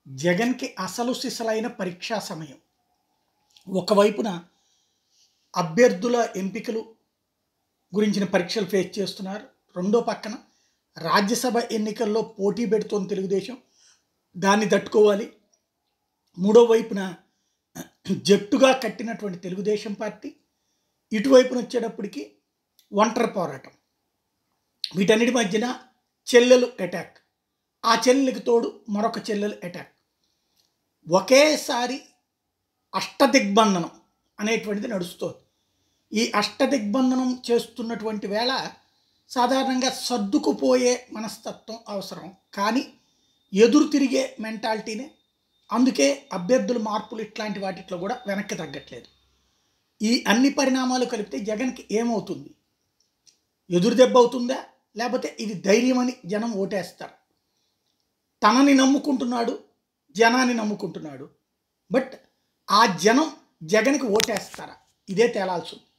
జగన్‌కి అసలు సిసలైన పరీక్షా సమయం. ఒకవైపున అభ్యర్థుల ఎంపికలు గురించిన పరీక్షలు ఫేస్ చేస్తున్నారు. రెండో పక్కన రాజ్యసభ ఎన్నికల్లో పోటీ పెడుతోంది తెలుగుదేశం. దాన్ని తట్టుకోవాలి. మూడో వైపున జట్టుగా కట్టినటువంటి తెలుగుదేశం పార్టీ. ఇటువైపున వచ్చేటప్పటికి ఒంటరి పోరాటం. వీటన్నిటి మధ్యన చెల్లెలు అటాక్. ఆ చెల్లెలికి తోడు మరొక చెల్లెలు అటాక్. ఒకేసారి అష్టదిగ్బంధనం అనేటువంటిది నడుస్తోంది. ఈ అష్టదిగ్బంధనం చేస్తున్నటువంటి వేళ సాధారణంగా సర్దుకుపోయే మనస్తత్వం అవసరం. కానీ ఎదురు తిరిగే మెంటాలిటీనే. అందుకే అభ్యర్థుల మార్పులు ఇట్లాంటి వాటిట్లో కూడా వెనక్కి తగ్గట్లేదు. ఈ అన్ని పరిణామాలు కలిపితే జగన్కి ఏమవుతుంది? ఎదురు దెబ్బ అవుతుందా? లేకపోతే ఇది ధైర్యమని జనం ఓటేస్తారు. తనని నమ్ముకుంటున్నాడు, జనాన్ని నమ్ముకుంటున్నాడు. బట్ ఆ జనం జగన్కి ఓటేస్తారా? ఇదే తేలాల్సి ఉంది.